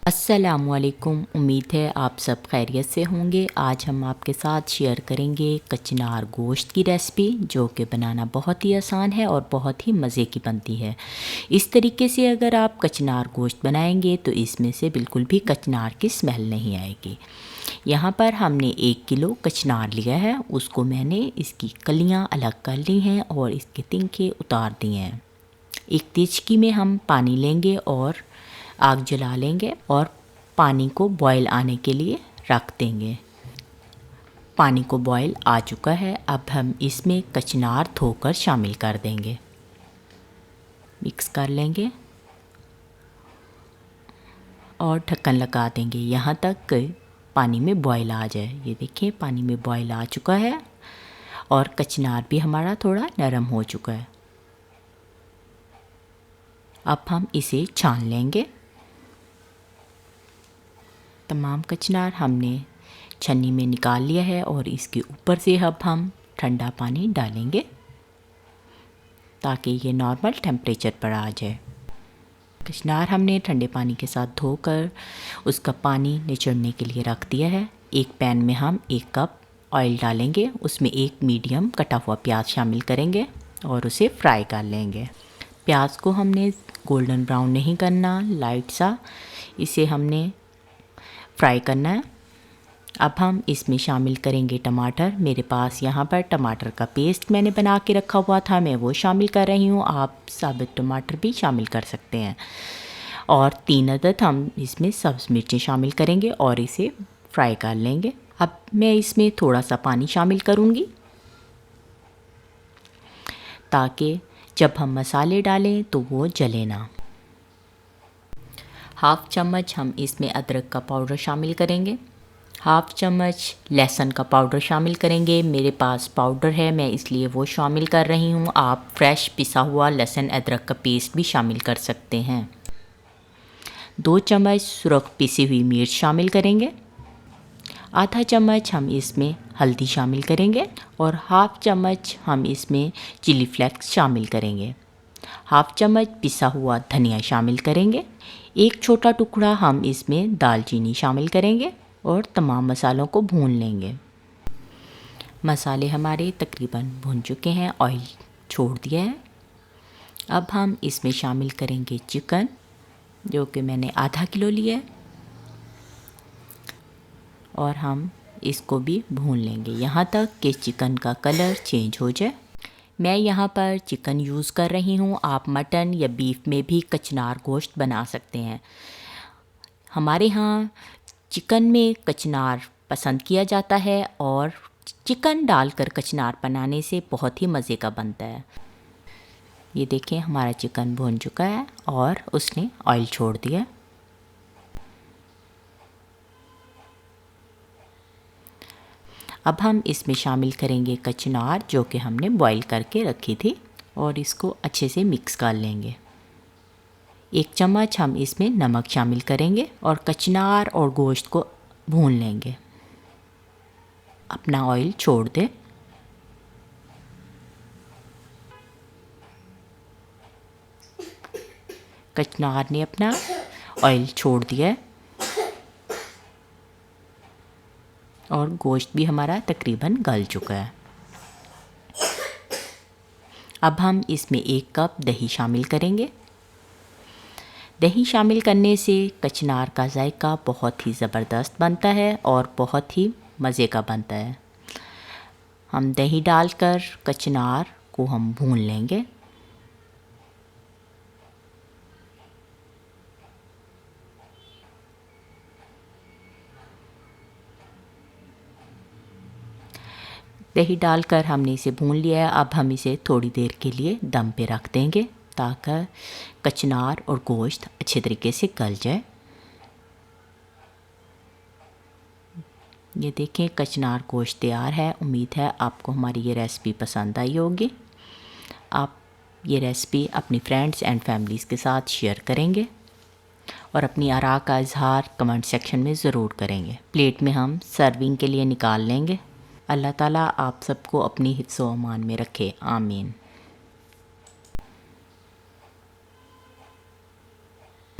अस्सलामुअलैकुम। उम्मीद है आप सब खैरियत से होंगे। आज हम आपके साथ शेयर करेंगे कचनार गोश्त की रेसिपी, जो कि बनाना बहुत ही आसान है और बहुत ही मज़े की बनती है। इस तरीके से अगर आप कचनार गोश्त बनाएंगे तो इसमें से बिल्कुल भी कचनार की स्मेल नहीं आएगी। यहाँ पर हमने 1 किलो कचनार लिया है, उसको मैंने इसकी कलियाँ अलग कर ली हैं और इसके तिनके उतार दिए हैं। एक देचकी में हम पानी लेंगे और आग जला लेंगे और पानी को बॉयल आने के लिए रख देंगे। पानी को बॉयल आ चुका है, अब हम इसमें कचनार धोकर शामिल कर देंगे। मिक्स कर लेंगे और ढक्कन लगा देंगे यहाँ तक पानी में बॉयल आ जाए। ये देखिए पानी में बॉयल आ चुका है और कचनार भी हमारा थोड़ा नरम हो चुका है। अब हम इसे छान लेंगे। तमाम कचनार हमने छन्नी में निकाल लिया है और इसके ऊपर से अब हम ठंडा पानी डालेंगे ताकि ये नॉर्मल टेम्परेचर पर आ जाए। कचनार हमने ठंडे पानी के साथ धोकर उसका पानी निचोड़ने के लिए रख दिया है। एक पैन में हम 1 कप ऑयल डालेंगे, उसमें 1 मीडियम कटा हुआ प्याज शामिल करेंगे और उसे फ्राई कर लेंगे। प्याज को हमने गोल्डन ब्राउन नहीं करना, लाइट सा इसे हमने फ्राई करना है। अब हम इसमें शामिल करेंगे टमाटर। मेरे पास यहाँ पर टमाटर का पेस्ट मैंने बना के रखा हुआ था, मैं वो शामिल कर रही हूँ। आप साबुत टमाटर भी शामिल कर सकते हैं। और 3 अदद हम इसमें सब्ज़ मिर्चें शामिल करेंगे और इसे फ्राई कर लेंगे। अब मैं इसमें थोड़ा सा पानी शामिल करूँगी ताकि जब हम मसाले डालें तो वो जले ना। 1/2 चम्मच हम इसमें अदरक का पाउडर शामिल करेंगे। 1/2 चम्मच लहसुन का पाउडर शामिल करेंगे। मेरे पास पाउडर है, मैं इसलिए वो शामिल कर रही हूँ। आप फ्रेश पिसा हुआ लहसुन अदरक का पेस्ट भी शामिल कर सकते हैं। 2 चम्मच सुरख पिसी हुई मिर्च शामिल करेंगे। आधा चम्मच हम इसमें हल्दी शामिल करेंगे और 1/2 चम्मच हम इसमें चिली फ्लेक्स शामिल करेंगे। 1/2 चम्मच पिसा हुआ धनिया शामिल करेंगे। 1 छोटा टुकड़ा हम इसमें दालचीनी शामिल करेंगे और तमाम मसालों को भून लेंगे। मसाले हमारे तकरीबन भून चुके हैं, ऑयल छोड़ दिया है। अब हम इसमें शामिल करेंगे चिकन, जो कि मैंने आधा किलो लिया है, और हम इसको भी भून लेंगे यहाँ तक कि चिकन का कलर चेंज हो जाए। मैं यहाँ पर चिकन यूज़ कर रही हूँ, आप मटन या बीफ में भी कचनार गोश्त बना सकते हैं। हमारे यहाँ चिकन में कचनार पसंद किया जाता है और चिकन डालकर कचनार बनाने से बहुत ही मज़े का बनता है। ये देखें हमारा चिकन भून चुका है और उसने ऑयल छोड़ दिया। अब हम इसमें शामिल करेंगे कचनार, जो कि हमने बॉईल करके रखी थी, और इसको अच्छे से मिक्स कर लेंगे। 1 चम्मच हम इसमें नमक शामिल करेंगे और कचनार और गोश्त को भून लेंगे। अपना ऑयल छोड़ दे। कचनार ने अपना ऑयल छोड़ दिया है और गोश्त भी हमारा तकरीबन गल चुका है। अब हम इसमें 1 कप दही शामिल करेंगे। दही शामिल करने से कचनार का जायका बहुत ही ज़बरदस्त बनता है और बहुत ही मज़े का बनता है। हम दही डालकर कचनार को हम भून लेंगे। दही डालकर हमने इसे भून लिया है। अब हम इसे थोड़ी देर के लिए दम पे रख देंगे ताकि कचनार और गोश्त अच्छे तरीके से गल जाए। ये देखें कचनार गोश्त तैयार है। उम्मीद है आपको हमारी ये रेसिपी पसंद आई होगी। आप ये रेसिपी अपनी फ्रेंड्स एंड फैमिलीज़ के साथ शेयर करेंगे और अपनी आरा का इजहार कमेंट सेक्शन में ज़रूर करेंगे। प्लेट में हम सर्विंग के लिए निकाल लेंगे। अल्लाह ताला आप सबको अपनी हिफ्ज़ व अमान में रखे, आमीन।